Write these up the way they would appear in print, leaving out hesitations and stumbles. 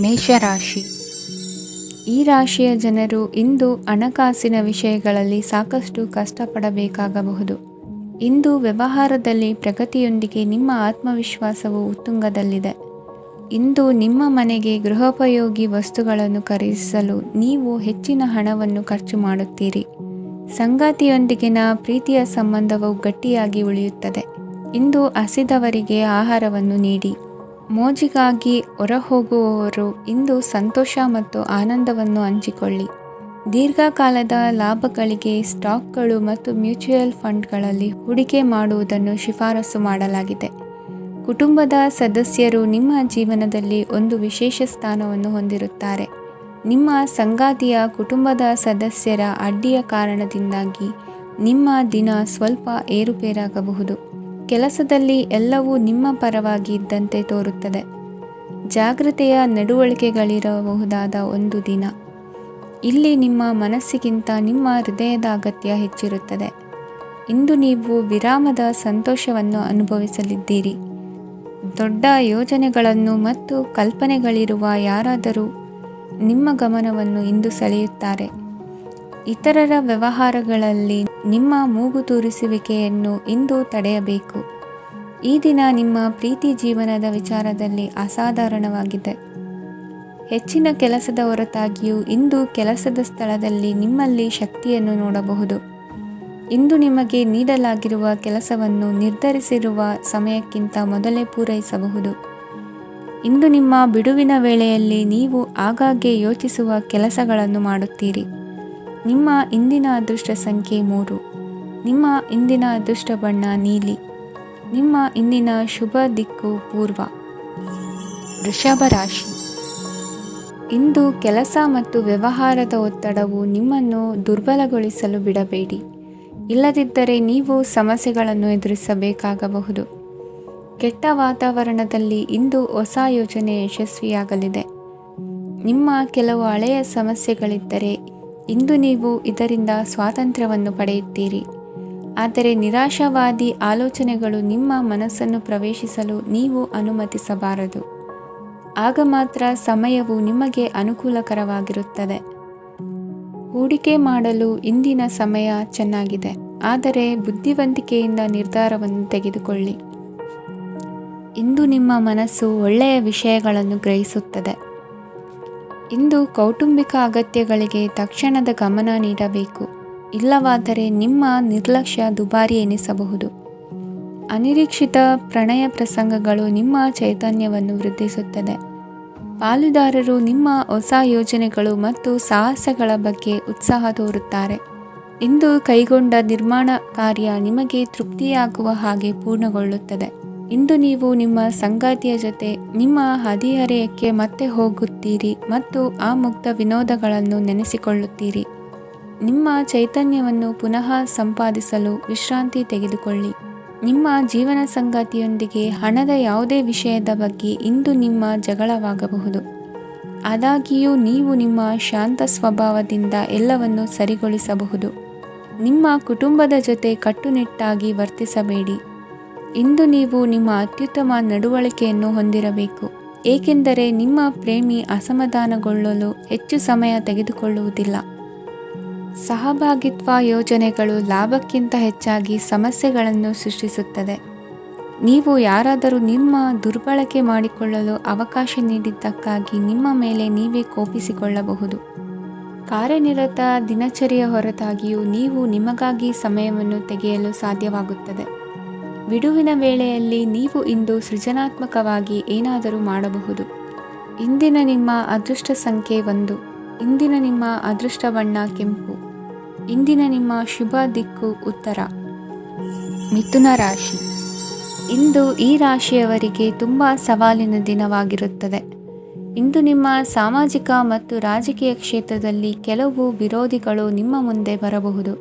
ಮೇಷರಾಶಿ. ಈ ರಾಶಿಯ ಜನರು ಇಂದು ಹಣಕಾಸಿನ ವಿಷಯಗಳಲ್ಲಿ ಸಾಕಷ್ಟು ಕಷ್ಟಪಡಬೇಕಾಗಬಹುದು. ಇಂದು ವ್ಯವಹಾರದಲ್ಲಿ ಪ್ರಗತಿಯೊಂದಿಗೆ ನಿಮ್ಮ ಆತ್ಮವಿಶ್ವಾಸವು ಉತ್ತುಂಗದಲ್ಲಿದೆ. ಇಂದು ನಿಮ್ಮ ಮನೆಗೆ ಗೃಹೋಪಯೋಗಿ ವಸ್ತುಗಳನ್ನು ಖರೀದಿಸಲು ನೀವು ಹೆಚ್ಚಿನ ಹಣವನ್ನು ಖರ್ಚು ಮಾಡುತ್ತೀರಿ. ಸಂಗಾತಿಯೊಂದಿಗಿನ ಪ್ರೀತಿಯ ಸಂಬಂಧವು ಗಟ್ಟಿಯಾಗಿ ಉಳಿಯುತ್ತದೆ. ಇಂದು ಹಸಿದವರಿಗೆ ಆಹಾರವನ್ನು ನೀಡಿ. ಮೋಜಿಗಾಗಿ ಹೊರಹೋಗುವವರು ಇಂದು ಸಂತೋಷ ಮತ್ತು ಆನಂದವನ್ನು ಹಂಚಿಕೊಳ್ಳಿ. ದೀರ್ಘಕಾಲದ ಲಾಭಗಳಿಗೆ ಸ್ಟಾಕ್ಗಳು ಮತ್ತು ಮ್ಯೂಚುವಲ್ ಫಂಡ್ಗಳಲ್ಲಿ ಹೂಡಿಕೆ ಮಾಡುವುದನ್ನು ಶಿಫಾರಸು ಮಾಡಲಾಗಿದೆ. ಕುಟುಂಬದ ಸದಸ್ಯರು ನಿಮ್ಮ ಜೀವನದಲ್ಲಿ ಒಂದು ವಿಶೇಷ ಸ್ಥಾನವನ್ನು ಹೊಂದಿರುತ್ತಾರೆ. ನಿಮ್ಮ ಸಂಗಾತಿಯ ಕುಟುಂಬದ ಸದಸ್ಯರ ಅಡ್ಡಿಯ ಕಾರಣದಿಂದಾಗಿ ನಿಮ್ಮ ದಿನ ಸ್ವಲ್ಪ ಏರುಪೇರಾಗಬಹುದು. ಕೆಲಸದಲ್ಲಿ ಎಲ್ಲವೂ ನಿಮ್ಮ ಪರವಾಗಿ ಇದ್ದಂತೆ ತೋರುತ್ತದೆ. ಜಾಗ್ರತೆಯ ನಡವಳಿಕೆಗಳಿರಬಹುದಾದ ಒಂದು ದಿನ. ಇಲ್ಲಿ ನಿಮ್ಮ ಮನಸ್ಸಿಗಿಂತ ನಿಮ್ಮ ಹೃದಯದ ಅಗತ್ಯ ಹೆಚ್ಚಿರುತ್ತದೆ. ಇಂದು ನೀವು ವಿರಾಮದ ಸಂತೋಷವನ್ನು ಅನುಭವಿಸಲಿದ್ದೀರಿ. ದೊಡ್ಡ ಯೋಜನೆಗಳನ್ನು ಮತ್ತು ಕಲ್ಪನೆಗಳಿರುವ ಯಾರಾದರೂ ನಿಮ್ಮ ಗಮನವನ್ನು ಇಂದು ಸೆಳೆಯುತ್ತಾರೆ. ಇತರರ ವ್ಯವಹಾರಗಳಲ್ಲಿ ನಿಮ್ಮ ಮೂಗು ತೂರಿಸುವಿಕೆಯನ್ನು ಇಂದು ತಡೆಯಬೇಕು. ಈ ದಿನ ನಿಮ್ಮ ಪ್ರೀತಿ ಜೀವನದ ವಿಚಾರದಲ್ಲಿ ಅಸಾಧಾರಣವಾಗಿದೆ. ಹೆಚ್ಚಿನ ಕೆಲಸದ ಹೊರತಾಗಿಯೂ ಇಂದು ಕೆಲಸದ ಸ್ಥಳದಲ್ಲಿ ನಿಮ್ಮಲ್ಲಿ ಶಕ್ತಿಯನ್ನು ನೋಡಬಹುದು. ಇಂದು ನಿಮಗೆ ನೀಡಲಾಗಿರುವ ಕೆಲಸವನ್ನು ನಿರ್ಧರಿಸಿರುವ ಸಮಯಕ್ಕಿಂತ ಮೊದಲೇ ಪೂರೈಸಬಹುದು. ಇಂದು ನಿಮ್ಮ ಬಿಡುವಿನ ವೇಳೆಯಲ್ಲಿ ನೀವು ಆಗಾಗ್ಗೆ ಯೋಚಿಸುವ ಕೆಲಸಗಳನ್ನು ಮಾಡುತ್ತೀರಿ. ನಿಮ್ಮ ಇಂದಿನ ಅದೃಷ್ಟ ಸಂಖ್ಯೆ 3. ನಿಮ್ಮ ಇಂದಿನ ಅದೃಷ್ಟ ಬಣ್ಣ ನೀಲಿ. ನಿಮ್ಮ ಇಂದಿನ ಶುಭ ದಿಕ್ಕು ಪೂರ್ವ. ವೃಷಭ ರಾಶಿ. ಇಂದು ಕೆಲಸ ಮತ್ತು ವ್ಯವಹಾರದ ಒತ್ತಡವು ನಿಮ್ಮನ್ನು ದುರ್ಬಲಗೊಳಿಸಲು ಬಿಡಬೇಡಿ. ಇಲ್ಲದಿದ್ದರೆ ನೀವು ಸಮಸ್ಯೆಗಳನ್ನು ಎದುರಿಸಬೇಕಾಗಬಹುದು. ಕೆಟ್ಟ ವಾತಾವರಣದಲ್ಲಿ ಇಂದು ಹೊಸ ಯೋಜನೆ ಯಶಸ್ವಿಯಾಗಲಿದೆ. ನಿಮ್ಮ ಕೆಲವು ಹಳೆಯ ಸಮಸ್ಯೆಗಳಿದ್ದರೆ ಇಂದು ನೀವು ಇದರಿಂದ ಸ್ವಾತಂತ್ರ್ಯವನ್ನು ಪಡೆಯುತ್ತೀರಿ. ಆದರೆ ನಿರಾಶಾವಾದಿ ಆಲೋಚನೆಗಳು ನಿಮ್ಮ ಮನಸ್ಸನ್ನು ಪ್ರವೇಶಿಸಲು ನೀವು ಅನುಮತಿಸಬಾರದು. ಆಗ ಮಾತ್ರ ಸಮಯವು ನಿಮಗೆ ಅನುಕೂಲಕರವಾಗಿರುತ್ತದೆ. ಹೂಡಿಕೆ ಮಾಡಲು ಇಂದಿನ ಸಮಯ ಚೆನ್ನಾಗಿದೆ, ಆದರೆ ಬುದ್ಧಿವಂತಿಕೆಯಿಂದ ನಿರ್ಧಾರವನ್ನು ತೆಗೆದುಕೊಳ್ಳಿ. ಇಂದು ನಿಮ್ಮ ಮನಸ್ಸು ಒಳ್ಳೆಯ ವಿಷಯಗಳನ್ನು ಗ್ರಹಿಸುತ್ತದೆ. ಇಂದು ಕೌಟುಂಬಿಕ ಅಗತ್ಯಗಳಿಗೆ ತಕ್ಷಣದ ಗಮನ ನೀಡಬೇಕು. ಇಲ್ಲವಾದರೆ ನಿಮ್ಮ ನಿರ್ಲಕ್ಷ್ಯ ದುಬಾರಿ ಎನಿಸಬಹುದು. ಅನಿರೀಕ್ಷಿತ ಪ್ರಣಯ ಪ್ರಸಂಗಗಳು ನಿಮ್ಮ ಚೈತನ್ಯವನ್ನು ವೃದ್ಧಿಸುತ್ತದೆ. ಪಾಲುದಾರರು ನಿಮ್ಮ ಹೊಸ ಯೋಜನೆಗಳು ಮತ್ತು ಸಾಹಸಗಳ ಬಗ್ಗೆ ಉತ್ಸಾಹ ತೋರುತ್ತಾರೆ. ಇಂದು ಕೈಗೊಂಡ ನಿರ್ಮಾಣ ಕಾರ್ಯ ನಿಮಗೆ ತೃಪ್ತಿಯಾಗುವ ಹಾಗೆ ಪೂರ್ಣಗೊಳ್ಳುತ್ತದೆ. ಇಂದು ನೀವು ನಿಮ್ಮ ಸಂಗಾತಿಯ ಜೊತೆ ನಿಮ್ಮ ಹದಿಹರೆಯಕ್ಕೆ ಮತ್ತೆ ಹೋಗುತ್ತೀರಿ ಮತ್ತು ಆ ಮುಗ್ಧ ವಿನೋದಗಳನ್ನು ನೆನೆಸಿಕೊಳ್ಳುತ್ತೀರಿ. ನಿಮ್ಮ ಚೈತನ್ಯವನ್ನು ಪುನಃ ಸಂಪಾದಿಸಲು ವಿಶ್ರಾಂತಿ ತೆಗೆದುಕೊಳ್ಳಿ. ನಿಮ್ಮ ಜೀವನ ಸಂಗಾತಿಯೊಂದಿಗೆ ಹಣದ ಯಾವುದೇ ವಿಷಯದ ಬಗ್ಗೆ ಇಂದು ನಿಮ್ಮ ಜಗಳವಾಗಬಹುದು. ಆದಾಗ್ಯೂ ನೀವು ನಿಮ್ಮ ಶಾಂತ ಸ್ವಭಾವದಿಂದ ಎಲ್ಲವನ್ನು ಸರಿಗೊಳಿಸಬಹುದು. ನಿಮ್ಮ ಕುಟುಂಬದ ಜೊತೆ ಕಟ್ಟುನಿಟ್ಟಾಗಿ ವರ್ತಿಸಬೇಡಿ. ಇಂದು ನೀವು ನಿಮ್ಮ ಅತ್ಯುತ್ತಮ ನಡವಳಿಕೆಯನ್ನು ಹೊಂದಿರಬೇಕು, ಏಕೆಂದರೆ ನಿಮ್ಮ ಪ್ರೇಮಿ ಅಸಮಾಧಾನಗೊಳ್ಳಲು ಹೆಚ್ಚು ಸಮಯ ತೆಗೆದುಕೊಳ್ಳುವುದಿಲ್ಲ. ಸಹಭಾಗಿತ್ವ ಯೋಜನೆಗಳು ಲಾಭಕ್ಕಿಂತ ಹೆಚ್ಚಾಗಿ ಸಮಸ್ಯೆಗಳನ್ನು ಸೃಷ್ಟಿಸುತ್ತದೆ. ನೀವು ಯಾರಾದರೂ ನಿಮ್ಮ ದುರ್ಬಳಕೆ ಮಾಡಿಕೊಳ್ಳಲು ಅವಕಾಶ ನೀಡಿದ್ದಕ್ಕಾಗಿ ನಿಮ್ಮ ಮೇಲೆ ನೀವೇ ಕೋಪಿಸಿಕೊಳ್ಳಬಹುದು. ಕಾರ್ಯನಿರತ ದಿನಚರಿಯ ಹೊರತಾಗಿಯೂ ನೀವು ನಿಮಗಾಗಿ ಸಮಯವನ್ನು ತೆಗೆಯಲು ಸಾಧ್ಯವಾಗುತ್ತದೆ. ಬಿಡುವಿನ ವೇಳೆಯಲ್ಲಿ ನೀವು ಇಂದು ಸೃಜನಾತ್ಮಕವಾಗಿ ಏನಾದರೂ ಮಾಡಬಹುದು. ಇಂದಿನ ನಿಮ್ಮ ಅದೃಷ್ಟ ಸಂಖ್ಯೆ 1. ಇಂದಿನ ನಿಮ್ಮ ಅದೃಷ್ಟ ಬಣ್ಣ ಕೆಂಪು. ಇಂದಿನ ನಿಮ್ಮ ಶುಭ ದಿಕ್ಕು ಉತ್ತರ. ಮಿಥುನ ರಾಶಿ. ಇಂದು ಈ ರಾಶಿಯವರಿಗೆ ತುಂಬ ಸವಾಲಿನ ದಿನವಾಗಿರುತ್ತದೆ. ಇಂದು ನಿಮ್ಮ ಸಾಮಾಜಿಕ ಮತ್ತು ರಾಜಕೀಯ ಕ್ಷೇತ್ರದಲ್ಲಿ ಕೆಲವು ವಿರೋಧಿಗಳು ನಿಮ್ಮ ಮುಂದೆ ಬರಬಹುದು.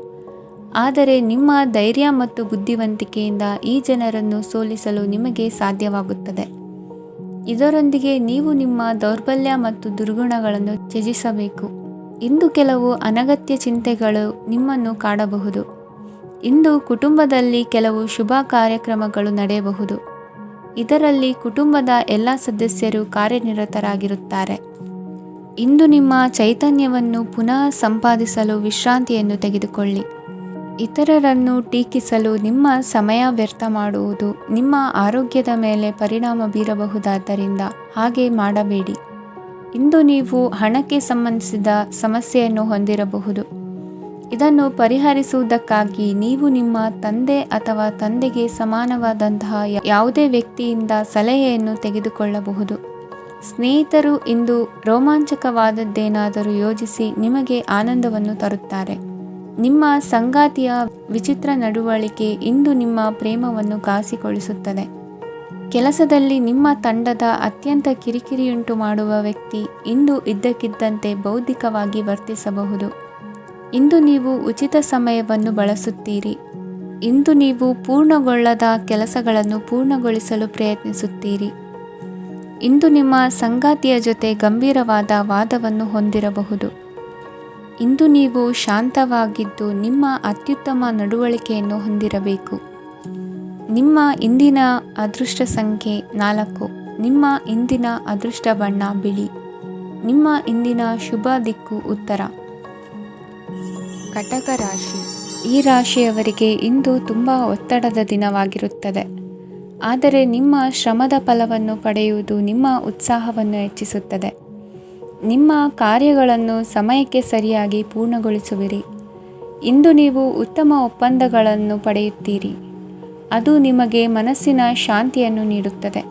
ಆದರೆ ನಿಮ್ಮ ಧೈರ್ಯ ಮತ್ತು ಬುದ್ಧಿವಂತಿಕೆಯಿಂದ ಈ ಜನರನ್ನು ಸೋಲಿಸಲು ನಿಮಗೆ ಸಾಧ್ಯವಾಗುತ್ತದೆ. ಇದರೊಂದಿಗೆ ನೀವು ನಿಮ್ಮ ದೌರ್ಬಲ್ಯ ಮತ್ತು ದುರ್ಗುಣಗಳನ್ನು ತ್ಯಜಿಸಬೇಕು. ಇಂದು ಕೆಲವು ಅನಗತ್ಯ ಚಿಂತೆಗಳು ನಿಮ್ಮನ್ನು ಕಾಡಬಹುದು. ಇಂದು ಕುಟುಂಬದಲ್ಲಿ ಕೆಲವು ಶುಭ ಕಾರ್ಯಕ್ರಮಗಳು ನಡೆಯಬಹುದು. ಇದರಲ್ಲಿ ಕುಟುಂಬದ ಎಲ್ಲ ಸದಸ್ಯರು ಕಾರ್ಯನಿರತರಾಗಿರುತ್ತಾರೆ. ಇಂದು ನಿಮ್ಮ ಚೈತನ್ಯವನ್ನು ಪುನಃ ಸಂಪಾದಿಸಲು ವಿಶ್ರಾಂತಿಯನ್ನು ತೆಗೆದುಕೊಳ್ಳಿ. ಇತರರನ್ನು ಟೀಕಿಸಲು ನಿಮ್ಮ ಸಮಯ ವ್ಯರ್ಥ ಮಾಡುವುದು ನಿಮ್ಮ ಆರೋಗ್ಯದ ಮೇಲೆ ಪರಿಣಾಮ ಬೀರಬಹುದಾದ್ದರಿಂದ ಹಾಗೆ ಮಾಡಬೇಡಿ. ಇಂದು ನೀವು ಹಣಕ್ಕೆ ಸಂಬಂಧಿಸಿದ ಸಮಸ್ಯೆಯನ್ನು ಹೊಂದಿರಬಹುದು. ಇದನ್ನು ಪರಿಹರಿಸುವುದಕ್ಕಾಗಿ ನೀವು ನಿಮ್ಮ ತಂದೆ ಅಥವಾ ತಂದೆಗೆ ಸಮಾನವಾದಂತಹ ಯಾವುದೇ ವ್ಯಕ್ತಿಯಿಂದ ಸಲಹೆಯನ್ನು ತೆಗೆದುಕೊಳ್ಳಬಹುದು. ಸ್ನೇಹಿತರು ಇಂದು ರೋಮಾಂಚಕವಾದದ್ದೇನಾದರೂ ಯೋಜಿಸಿ ನಿಮಗೆ ಆನಂದವನ್ನು ತರುತ್ತಾರೆ. ನಿಮ್ಮ ಸಂಗಾತಿಯ ವಿಚಿತ್ರ ನಡವಳಿಕೆ ಇಂದು ನಿಮ್ಮ ಪ್ರೇಮವನ್ನು ಘಾಸಿಗೊಳಿಸುತ್ತದೆ. ಕೆಲಸದಲ್ಲಿ ನಿಮ್ಮ ತಂಡದ ಅತ್ಯಂತ ಕಿರಿಕಿರಿಯುಂಟು ಮಾಡುವ ವ್ಯಕ್ತಿ ಇಂದು ಇದ್ದಕ್ಕಿದ್ದಂತೆ ಬೌದ್ಧಿಕವಾಗಿ ವರ್ತಿಸಬಹುದು. ಇಂದು ನೀವು ಉಚಿತ ಸಮಯವನ್ನು ಬಳಸುತ್ತೀರಿ. ಇಂದು ನೀವು ಪೂರ್ಣಗೊಳ್ಳದ ಕೆಲಸಗಳನ್ನು ಪೂರ್ಣಗೊಳಿಸಲು ಪ್ರಯತ್ನಿಸುತ್ತೀರಿ. ಇಂದು ನಿಮ್ಮ ಸಂಗಾತಿಯ ಜೊತೆ ಗಂಭೀರವಾದ ವಾದವನ್ನು ಹೊಂದಿರಬಹುದು. ಇಂದು ನೀವು ಶಾಂತವಾಗಿದ್ದು ನಿಮ್ಮ ಅತ್ಯುತ್ತಮ ನಡವಳಿಕೆಯನ್ನು ಹೊಂದಿರಬೇಕು. ನಿಮ್ಮ ಇಂದಿನ ಅದೃಷ್ಟ ಸಂಖ್ಯೆ 4. ನಿಮ್ಮ ಇಂದಿನ ಅದೃಷ್ಟ ಬಣ್ಣ ಬಿಳಿ. ನಿಮ್ಮ ಇಂದಿನ ಶುಭ ದಿಕ್ಕು ಉತ್ತರ. ಕಟಕ ರಾಶಿ. ಈ ರಾಶಿಯವರಿಗೆ ಇಂದು ತುಂಬ ಒತ್ತಡದ ದಿನವಾಗಿರುತ್ತದೆ. ಆದರೆ ನಿಮ್ಮ ಶ್ರಮದ ಫಲವನ್ನು ಪಡೆಯುವುದು ನಿಮ್ಮ ಉತ್ಸಾಹವನ್ನು ಹೆಚ್ಚಿಸುತ್ತದೆ. ನಿಮ್ಮ ಕಾರ್ಯಗಳನ್ನು ಸಮಯಕ್ಕೆ ಸರಿಯಾಗಿ ಪೂರ್ಣಗೊಳಿಸುವಿರಿ. ಇಂದು ನೀವು ಉತ್ತಮ ಒಪ್ಪಂದಗಳನ್ನು ಪಡೆಯುತ್ತೀರಿ. ಅದು ನಿಮಗೆ ಮನಸ್ಸಿನ ಶಾಂತಿಯನ್ನು ನೀಡುತ್ತದೆ.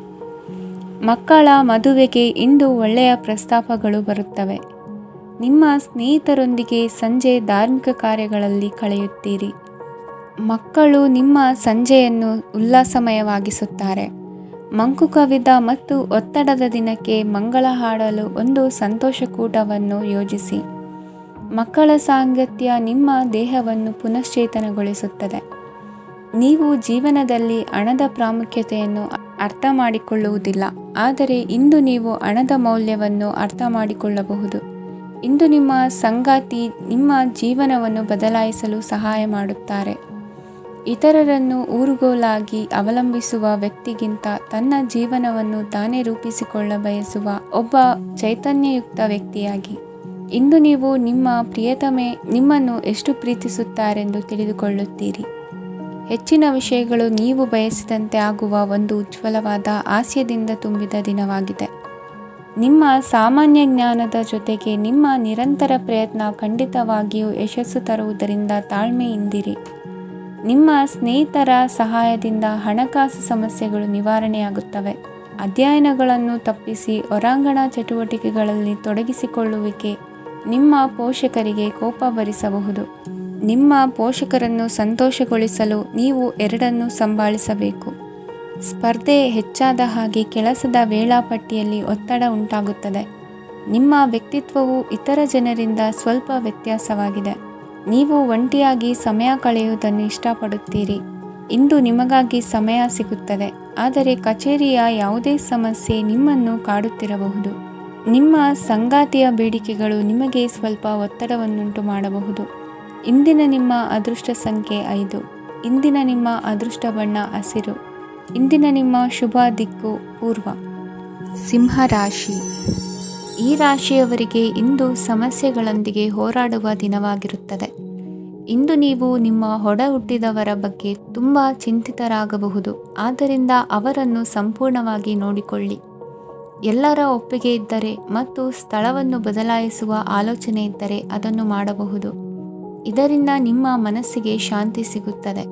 ಮಕ್ಕಳ ಮದುವೆಗೆ ಇಂದು ಒಳ್ಳೆಯ ಪ್ರಸ್ತಾಪಗಳು ಬರುತ್ತವೆ. ನಿಮ್ಮ ಸ್ನೇಹಿತರೊಂದಿಗೆ ಸಂಜೆ ಧಾರ್ಮಿಕ ಕಾರ್ಯಗಳಲ್ಲಿ ಕಳೆಯುತ್ತೀರಿ. ಮಕ್ಕಳು ನಿಮ್ಮ ಸಂಜೆಯನ್ನು ಉಲ್ಲಾಸಮಯವಾಗಿಸುತ್ತಾರೆ. ಮಂಕು ಕವಿದ ಮತ್ತು ಒತ್ತಡದ ದಿನಕ್ಕೆ ಮಂಗಳ ಹಾಡಲು ಒಂದು ಸಂತೋಷಕೂಟವನ್ನು ಯೋಜಿಸಿ. ಮಕ್ಕಳ ಸಾಂಗತ್ಯ ನಿಮ್ಮ ದೇಹವನ್ನು ಪುನಶ್ಚೇತನಗೊಳಿಸುತ್ತದೆ. ನೀವು ಜೀವನದಲ್ಲಿ ಹಣದ ಪ್ರಾಮುಖ್ಯತೆಯನ್ನು ಅರ್ಥ ಮಾಡಿಕೊಳ್ಳುವುದಿಲ್ಲ, ಆದರೆ ಇಂದು ನೀವು ಹಣದ ಮೌಲ್ಯವನ್ನು ಅರ್ಥ ಮಾಡಿಕೊಳ್ಳಬಹುದು. ಇಂದು ನಿಮ್ಮ ಸಂಗಾತಿ ನಿಮ್ಮ ಜೀವನವನ್ನು ಬದಲಾಯಿಸಲು ಸಹಾಯ ಮಾಡುತ್ತಾರೆ. ಇತರರನ್ನು ಊರುಗೋಲಾಗಿ ಅವಲಂಬಿಸುವ ವ್ಯಕ್ತಿಗಿಂತ ತನ್ನ ಜೀವನವನ್ನು ತಾನೇ ರೂಪಿಸಿಕೊಳ್ಳ ಬಯಸುವ ಒಬ್ಬ ಚೈತನ್ಯಯುಕ್ತ ವ್ಯಕ್ತಿಯಾಗಿ. ಇಂದು ನೀವು ನಿಮ್ಮ ಪ್ರಿಯತಮೆ ನಿಮ್ಮನ್ನು ಎಷ್ಟು ಪ್ರೀತಿಸುತ್ತಾರೆಂದು ತಿಳಿದುಕೊಳ್ಳುತ್ತೀರಿ. ಹೆಚ್ಚಿನ ವಿಷಯಗಳು ನೀವು ಬಯಸಿದಂತೆ ಆಗುವ ಒಂದು ಉಜ್ವಲವಾದ ಹಾಸ್ಯದಿಂದ ತುಂಬಿದ ದಿನವಾಗಿದೆ. ನಿಮ್ಮ ಸಾಮಾನ್ಯ ಜ್ಞಾನದ ಜೊತೆಗೆ ನಿಮ್ಮ ನಿರಂತರ ಪ್ರಯತ್ನ ಖಂಡಿತವಾಗಿಯೂ ಯಶಸ್ಸು ತರುವುದರಿಂದ ತಾಳ್ಮೆಯಿಂದಿರಿ. ನಿಮ್ಮ ಸ್ನೇಹಿತರ ಸಹಾಯದಿಂದ ಹಣಕಾಸು ಸಮಸ್ಯೆಗಳು ನಿವಾರಣೆಯಾಗುತ್ತವೆ. ಅಧ್ಯಯನಗಳನ್ನು ತಪ್ಪಿಸಿ ಹೊರಾಂಗಣ ಚಟುವಟಿಕೆಗಳಲ್ಲಿ ತೊಡಗಿಸಿಕೊಳ್ಳುವಿಕೆ ನಿಮ್ಮ ಪೋಷಕರಿಗೆ ಕೋಪ ಭರಿಸಬಹುದು. ನಿಮ್ಮ ಪೋಷಕರನ್ನು ಸಂತೋಷಗೊಳಿಸಲು ನೀವು ಎರಡನ್ನೂ ಸಂಭಾಳಿಸಬೇಕು. ಸ್ಪರ್ಧೆ ಹೆಚ್ಚಾದ ಹಾಗೆ ಕೆಲಸದ ವೇಳಾಪಟ್ಟಿಯಲ್ಲಿ ಒತ್ತಡ ಉಂಟಾಗುತ್ತದೆ. ನಿಮ್ಮ ವ್ಯಕ್ತಿತ್ವವು ಇತರ ಜನರಿಂದ ಸ್ವಲ್ಪ ವ್ಯತ್ಯಾಸವಾಗಿದೆ. ನೀವು ಒಂಟಿಯಾಗಿ ಸಮಯ ಕಳೆಯುವುದನ್ನು ಇಷ್ಟಪಡುತ್ತೀರಿ. ಇಂದು ನಿಮಗಾಗಿ ಸಮಯ ಸಿಗುತ್ತದೆ, ಆದರೆ ಕಚೇರಿಯ ಯಾವುದೇ ಸಮಸ್ಯೆ ನಿಮ್ಮನ್ನು ಕಾಡುತ್ತಿರಬಹುದು. ನಿಮ್ಮ ಸಂಗಾತಿಯ ಬೇಡಿಕೆಗಳು ನಿಮಗೆ ಸ್ವಲ್ಪ ಒತ್ತಡವನ್ನುಂಟು ಮಾಡಬಹುದು. ಇಂದಿನ ನಿಮ್ಮ ಅದೃಷ್ಟ ಸಂಖ್ಯೆ 5. ಇಂದಿನ ನಿಮ್ಮ ಅದೃಷ್ಟ ಬಣ್ಣ ಹಸಿರು. ಇಂದಿನ ನಿಮ್ಮ ಶುಭ ದಿಕ್ಕು ಪೂರ್ವ. ಸಿಂಹ ರಾಶಿ. ಈ ರಾಶಿಯವರಿಗೆ ಇಂದು ಸಮಸ್ಯೆಗಳೊಂದಿಗೆ ಹೋರಾಡುವ ದಿನವಾಗಿರುತ್ತದೆ. ಇಂದು ನೀವು ನಿಮ್ಮ ಒಡ ಹುಟ್ಟಿದವರ ಬಗ್ಗೆ ತುಂಬ ಚಿಂತಿತರಾಗಬಹುದು. ಆದ್ದರಿಂದ ಅವರನ್ನು ಸಂಪೂರ್ಣವಾಗಿ ನೋಡಿಕೊಳ್ಳಿ. ಎಲ್ಲರ ಒಪ್ಪಿಗೆ ಇದ್ದರೆ ಮತ್ತು ಸ್ಥಳವನ್ನು ಬದಲಾಯಿಸುವ ಆಲೋಚನೆ ಇದ್ದರೆ ಅದನ್ನು ಮಾಡಬಹುದು. ಇದರಿಂದ ನಿಮ್ಮ ಮನಸ್ಸಿಗೆ ಶಾಂತಿ ಸಿಗುತ್ತದೆ.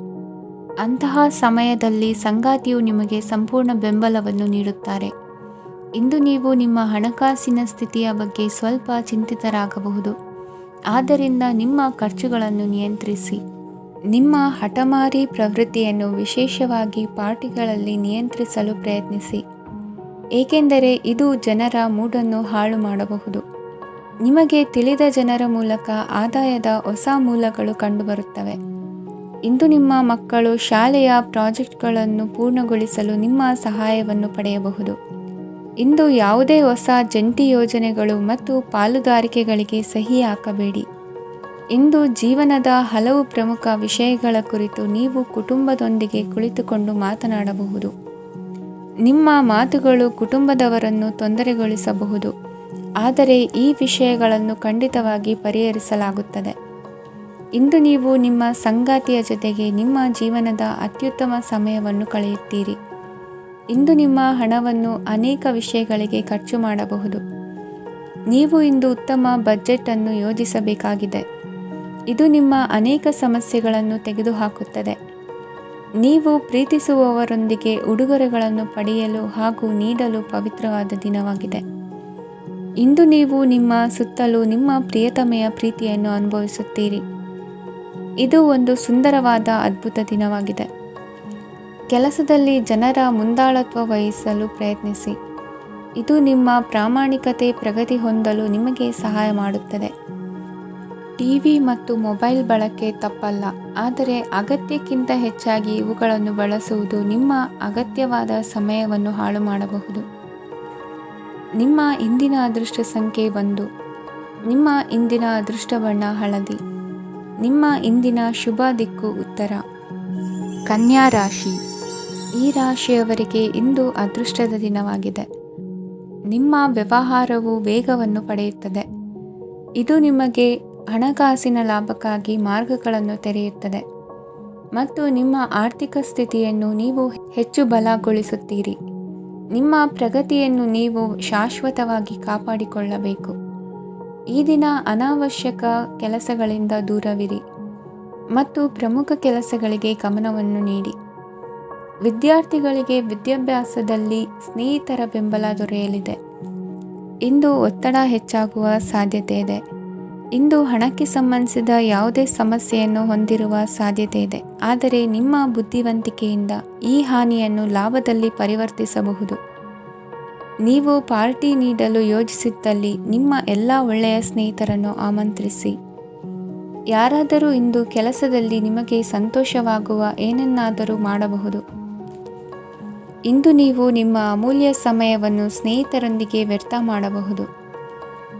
ಅಂತಹ ಸಮಯದಲ್ಲಿ ಸಂಗಾತಿಯು ನಿಮಗೆ ಸಂಪೂರ್ಣ ಬೆಂಬಲವನ್ನು ನೀಡುತ್ತಾರೆ. ಇಂದು ನೀವು ನಿಮ್ಮ ಹಣಕಾಸಿನ ಸ್ಥಿತಿಯ ಬಗ್ಗೆ ಸ್ವಲ್ಪ ಚಿಂತಿತರಾಗಬಹುದು. ಆದ್ದರಿಂದ ನಿಮ್ಮ ಖರ್ಚುಗಳನ್ನು ನಿಯಂತ್ರಿಸಿ. ನಿಮ್ಮ ಹಠಮಾರಿ ಪ್ರವೃತ್ತಿಯನ್ನು ವಿಶೇಷವಾಗಿ ಪಾರ್ಟಿಗಳಲ್ಲಿ ನಿಯಂತ್ರಿಸಲು ಪ್ರಯತ್ನಿಸಿ, ಏಕೆಂದರೆ ಇದು ಜನರ ಮೂಡನ್ನು ಹಾಳು ಮಾಡಬಹುದು. ನಿಮಗೆ ತಿಳಿದ ಜನರ ಮೂಲಕ ಆದಾಯದ ಹೊಸ ಮೂಲಗಳು ಕಂಡುಬರುತ್ತವೆ. ಇಂದು ನಿಮ್ಮ ಮಕ್ಕಳು ಶಾಲೆಯ ಪ್ರಾಜೆಕ್ಟ್ಗಳನ್ನು ಪೂರ್ಣಗೊಳಿಸಲು ನಿಮ್ಮ ಸಹಾಯವನ್ನು ಪಡೆಯಬಹುದು. ಇಂದು ಯಾವುದೇ ಹೊಸ ಜಂಟಿ ಯೋಜನೆಗಳು ಮತ್ತು ಪಾಲುದಾರಿಕೆಗಳಿಗೆ ಸಹಿ ಹಾಕಬೇಡಿ. ಇಂದು ಜೀವನದ ಹಲವು ಪ್ರಮುಖ ವಿಷಯಗಳ ಕುರಿತು ನೀವು ಕುಟುಂಬದೊಂದಿಗೆ ಕುಳಿತುಕೊಂಡು ಮಾತನಾಡಬಹುದು. ನಿಮ್ಮ ಮಾತುಗಳು ಕುಟುಂಬದವರನ್ನು ತೊಂದರೆಗೊಳಿಸಬಹುದು, ಆದರೆ ಈ ವಿಷಯಗಳನ್ನು ಖಂಡಿತವಾಗಿ ಪರಿಹರಿಸಲಾಗುತ್ತದೆ. ಇಂದು ನೀವು ನಿಮ್ಮ ಸಂಗಾತಿಯ ಜೊತೆಗೆ ನಿಮ್ಮ ಜೀವನದ ಅತ್ಯುತ್ತಮ ಸಮಯವನ್ನು ಕಳೆಯುತ್ತೀರಿ. ಇಂದು ನಿಮ್ಮ ಹಣವನ್ನು ಅನೇಕ ವಿಷಯಗಳಿಗೆ ಖರ್ಚು ಮಾಡಬಹುದು. ನೀವು ಇಂದು ಉತ್ತಮ ಬಜೆಟ್ ಅನ್ನು ಯೋಜಿಸಬೇಕಾಗಿದೆ. ಇದು ನಿಮ್ಮ ಅನೇಕ ಸಮಸ್ಯೆಗಳನ್ನು ತೆಗೆದುಹಾಕುತ್ತದೆ. ನೀವು ಪ್ರೀತಿಸುವವರೊಂದಿಗೆ ಉಡುಗೊರೆಗಳನ್ನು ಪಡೆಯಲು ಹಾಗೂ ನೀಡಲು ಪವಿತ್ರವಾದ ದಿನವಾಗಿದೆ. ಇಂದು ನೀವು ನಿಮ್ಮ ಸುತ್ತಲೂ ನಿಮ್ಮ ಪ್ರಿಯತಮೆಯ ಪ್ರೀತಿಯನ್ನು ಅನುಭವಿಸುತ್ತೀರಿ. ಇದು ಒಂದು ಸುಂದರವಾದ ಅದ್ಭುತ ದಿನವಾಗಿದೆ. ಕೆಲಸದಲ್ಲಿ ಜನರ ಮುಂದಾಳತ್ವ ವಹಿಸಲು ಪ್ರಯತ್ನಿಸಿ. ಇದು ನಿಮ್ಮ ಪ್ರಾಮಾಣಿಕತೆ ಪ್ರಗತಿ ಹೊಂದಲು ನಿಮಗೆ ಸಹಾಯ ಮಾಡುತ್ತದೆ. ಟಿವಿ ಮತ್ತು ಮೊಬೈಲ್ ಬಳಕೆ ತಪ್ಪಲ್ಲ, ಆದರೆ ಅಗತ್ಯಕ್ಕಿಂತ ಹೆಚ್ಚಾಗಿ ಇವುಗಳನ್ನು ಬಳಸುವುದು ನಿಮ್ಮ ಅಗತ್ಯವಾದ ಸಮಯವನ್ನು ಹಾಳು ಮಾಡಬಹುದು. ನಿಮ್ಮ ಇಂದಿನ ಅದೃಷ್ಟ ಸಂಖ್ಯೆ 1. ನಿಮ್ಮ ಇಂದಿನ ಅದೃಷ್ಟ ಬಣ್ಣ ಹಳದಿ. ನಿಮ್ಮ ಇಂದಿನ ಶುಭ ದಿಕ್ಕು ಉತ್ತರ. ಕನ್ಯಾ ರಾಶಿ. ಈ ರಾಶಿಯವರಿಗೆ ಇಂದು ಅದೃಷ್ಟದ ದಿನವಾಗಿದೆ. ನಿಮ್ಮ ವ್ಯವಹಾರವು ವೇಗವನ್ನು ಪಡೆಯುತ್ತದೆ. ಇದು ನಿಮಗೆ ಹಣಕಾಸಿನ ಲಾಭಕ್ಕಾಗಿ ಮಾರ್ಗಗಳನ್ನು ತೆರೆಯುತ್ತದೆ ಮತ್ತು ನಿಮ್ಮ ಆರ್ಥಿಕ ಸ್ಥಿತಿಯನ್ನು ನೀವು ಹೆಚ್ಚು ಬಲಗೊಳಿಸುತ್ತೀರಿ. ನಿಮ್ಮ ಪ್ರಗತಿಯನ್ನು ನೀವು ಶಾಶ್ವತವಾಗಿ ಕಾಪಾಡಿಕೊಳ್ಳಬೇಕು. ಈ ದಿನ ಅನಾವಶ್ಯಕ ಕೆಲಸಗಳಿಂದ ದೂರವಿರಿ ಮತ್ತು ಪ್ರಮುಖ ಕೆಲಸಗಳಿಗೆ ಗಮನವನ್ನು ನೀಡಿ. ವಿದ್ಯಾರ್ಥಿಗಳಿಗೆ ವಿದ್ಯಾಭ್ಯಾಸದಲ್ಲಿ ಸ್ನೇಹಿತರ ಬೆಂಬಲ ದೊರೆಯಲಿದೆ. ಇಂದು ಒತ್ತಡ ಹೆಚ್ಚಾಗುವ ಸಾಧ್ಯತೆ ಇದೆ. ಇಂದು ಹಣಕ್ಕೆ ಸಂಬಂಧಿಸಿದ ಯಾವುದೇ ಸಮಸ್ಯೆಯನ್ನು ಹೊಂದಿರುವ ಸಾಧ್ಯತೆ ಇದೆ, ಆದರೆ ನಿಮ್ಮ ಬುದ್ಧಿವಂತಿಕೆಯಿಂದ ಈ ಹಾನಿಯನ್ನು ಲಾಭದಲ್ಲಿ ಪರಿವರ್ತಿಸಬಹುದು. ನೀವು ಪಾರ್ಟಿ ನೀಡಲು ಯೋಜಿಸಿದ್ದಲ್ಲಿ ನಿಮ್ಮ ಎಲ್ಲ ಒಳ್ಳೆಯ ಸ್ನೇಹಿತರನ್ನು ಆಮಂತ್ರಿಸಿ. ಯಾರಾದರೂ ಇಂದು ಕೆಲಸದಲ್ಲಿ ನಿಮಗೆ ಸಂತೋಷವಾಗುವ ಏನನ್ನಾದರೂ ಮಾಡಬಹುದು. ಇಂದು ನೀವು ನಿಮ್ಮ ಅಮೂಲ್ಯ ಸಮಯವನ್ನು ಸ್ನೇಹಿತರೊಂದಿಗೆ ವ್ಯರ್ಥ ಮಾಡಬಹುದು.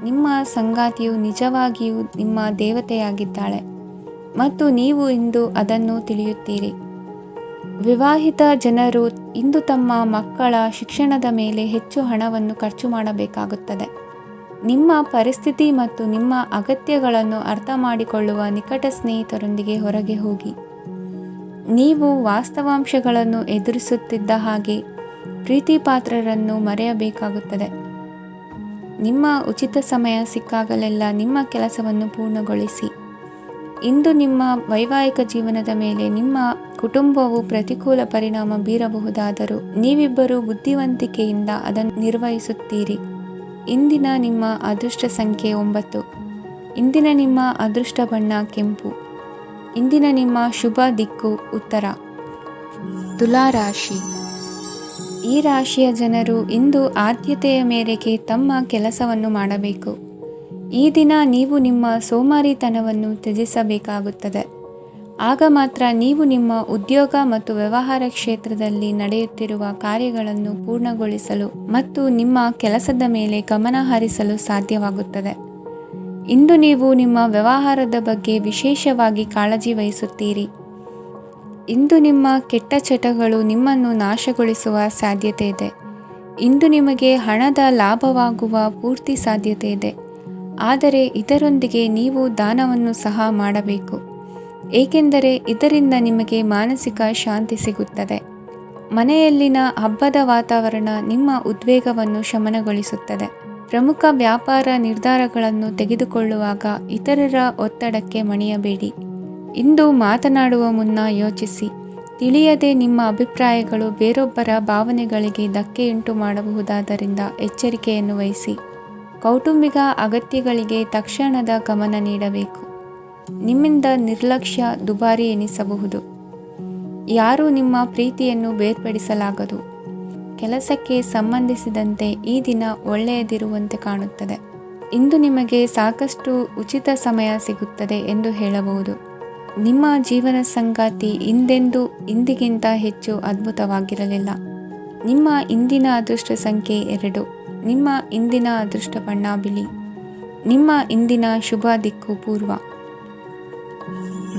ನಿಮ್ಮ ಸಂಗಾತಿಯು ನಿಜವಾಗಿಯೂ ನಿಮ್ಮ ದೇವತೆಯಾಗಿದ್ದಾಳೆ ಮತ್ತು ನೀವು ಇಂದು ಅದನ್ನು ತಿಳಿಯುತ್ತೀರಿ. ವಿವಾಹಿತ ಜನರು ಇಂದು ತಮ್ಮ ಮಕ್ಕಳ ಶಿಕ್ಷಣದ ಮೇಲೆ ಹೆಚ್ಚು ಹಣವನ್ನು ಖರ್ಚು ಮಾಡಬೇಕಾಗುತ್ತದೆ. ನಿಮ್ಮ ಪರಿಸ್ಥಿತಿ ಮತ್ತು ನಿಮ್ಮ ಅಗತ್ಯಗಳನ್ನು ಅರ್ಥ ಮಾಡಿಕೊಳ್ಳುವ ನಿಕಟ ಸ್ನೇಹಿತರೊಂದಿಗೆ ಹೊರಗೆ ಹೋಗಿ. ನೀವು ವಾಸ್ತವಾಂಶಗಳನ್ನು ಎದುರಿಸುತ್ತಿದ್ದ ಹಾಗೆ ಪ್ರೀತಿಪಾತ್ರರನ್ನು ಮರೆಯಬೇಕಾಗುತ್ತದೆ. ನಿಮ್ಮ ಉಚಿತ ಸಮಯ ಸಿಕ್ಕಾಗಲೆಲ್ಲ ನಿಮ್ಮ ಕೆಲಸವನ್ನು ಪೂರ್ಣಗೊಳಿಸಿ. ಇಂದು ನಿಮ್ಮ ವೈವಾಹಿಕ ಜೀವನದ ಮೇಲೆ ನಿಮ್ಮ ಕುಟುಂಬವು ಪ್ರತಿಕೂಲ ಪರಿಣಾಮ ಬೀರಬಹುದಾದರೂ ನೀವಿಬ್ಬರು ಬುದ್ಧಿವಂತಿಕೆಯಿಂದ ಅದನ್ನು ನಿರ್ವಹಿಸುತ್ತೀರಿ. ಇಂದಿನ ನಿಮ್ಮ ಅದೃಷ್ಟ ಸಂಖ್ಯೆ 9. ಇಂದಿನ ನಿಮ್ಮ ಅದೃಷ್ಟ ಬಣ್ಣ ಕೆಂಪು. ಇಂದಿನ ನಿಮ್ಮ ಶುಭ ದಿಕ್ಕು ಉತ್ತರ. ತುಲಾ ರಾಶಿ. ಈ ರಾಶಿಯ ಜನರು ಇಂದು ಆದ್ಯತೆಯ ಮೇರೆಗೆ ತಮ್ಮ ಕೆಲಸವನ್ನು ಮಾಡಬೇಕು. ಈ ದಿನ ನೀವು ನಿಮ್ಮ ಸೋಮಾರಿತನವನ್ನು ತ್ಯಜಿಸಬೇಕಾಗುತ್ತದೆ. ಆಗ ಮಾತ್ರ ನೀವು ನಿಮ್ಮ ಉದ್ಯೋಗ ಮತ್ತು ವ್ಯವಹಾರ ಕ್ಷೇತ್ರದಲ್ಲಿ ನಡೆಯುತ್ತಿರುವ ಕಾರ್ಯಗಳನ್ನು ಪೂರ್ಣಗೊಳಿಸಲು ಮತ್ತು ನಿಮ್ಮ ಕೆಲಸದ ಮೇಲೆ ಗಮನ ಹರಿಸಲು ಸಾಧ್ಯವಾಗುತ್ತದೆ. ಇಂದು ನೀವು ನಿಮ್ಮ ವ್ಯವಹಾರದ ಬಗ್ಗೆ ವಿಶೇಷವಾಗಿ ಕಾಳಜಿ ವಹಿಸುತ್ತೀರಿ. ಇಂದು ನಿಮ್ಮ ಕೆಟ್ಟ ಚಟಗಳು ನಿಮ್ಮನ್ನು ನಾಶಗೊಳಿಸುವ ಸಾಧ್ಯತೆ ಇದೆ. ಇಂದು ನಿಮಗೆ ಹಣದ ಲಾಭವಾಗುವ ಪೂರ್ತಿ ಸಾಧ್ಯತೆ ಇದೆ, ಆದರೆ ಇದರೊಂದಿಗೆ ನೀವು ದಾನವನ್ನು ಸಹ ಮಾಡಬೇಕು, ಏಕೆಂದರೆ ಇದರಿಂದ ನಿಮಗೆ ಮಾನಸಿಕ ಶಾಂತಿ ಸಿಗುತ್ತದೆ. ಮನೆಯಲ್ಲಿನ ಹಬ್ಬದ ವಾತಾವರಣ ನಿಮ್ಮ ಉದ್ವೇಗವನ್ನು ಶಮನಗೊಳಿಸುತ್ತದೆ. ಪ್ರಮುಖ ವ್ಯಾಪಾರ ನಿರ್ಧಾರಗಳನ್ನು ತೆಗೆದುಕೊಳ್ಳುವಾಗ ಇತರರ ಒತ್ತಡಕ್ಕೆ ಮಣಿಯಬೇಡಿ. ಇಂದು ಮಾತನಾಡುವ ಮುನ್ನ ಯೋಚಿಸಿ. ತಿಳಿಯದೆ ನಿಮ್ಮ ಅಭಿಪ್ರಾಯಗಳು ಬೇರೊಬ್ಬರ ಭಾವನೆಗಳಿಗೆ ಧಕ್ಕೆಯುಂಟು ಮಾಡಬಹುದಾದ್ದರಿಂದ ಎಚ್ಚರಿಕೆಯನ್ನು ವಹಿಸಿ. ಕೌಟುಂಬಿಕ ಅಗತ್ಯಗಳಿಗೆ ತಕ್ಷಣದ ಗಮನ ನೀಡಬೇಕು. ನಿಮ್ಮಿಂದ ನಿರ್ಲಕ್ಷ್ಯ ದುಬಾರಿ ಎನಿಸಬಹುದು. ಯಾರೂ ನಿಮ್ಮ ಪ್ರೀತಿಯನ್ನು ಬೇರ್ಪಡಿಸಲಾಗದು. ಕೆಲಸಕ್ಕೆ ಸಂಬಂಧಿಸಿದಂತೆ ಈ ದಿನ ಒಳ್ಳೆಯದಿರುವಂತೆ ಕಾಣುತ್ತದೆ. ಇಂದು ನಿಮಗೆ ಸಾಕಷ್ಟು ಉಚಿತ ಸಮಯ ಸಿಗುತ್ತದೆ ಎಂದು ಹೇಳಬಹುದು. ನಿಮ್ಮ ಜೀವನ ಸಂಗಾತಿ ಇಂದಿಗಿಂತ ಹೆಚ್ಚು ಅದ್ಭುತವಾಗಿರಲಿಲ್ಲ. ನಿಮ್ಮ ಇಂದಿನ ಅದೃಷ್ಟ ಸಂಖ್ಯೆ 2. ನಿಮ್ಮ ಇಂದಿನ ಅದೃಷ್ಟ ಬಣ್ಣ ಬಿಳಿ. ನಿಮ್ಮ ಇಂದಿನ ಶುಭ ದಿಕ್ಕು ಪೂರ್ವ.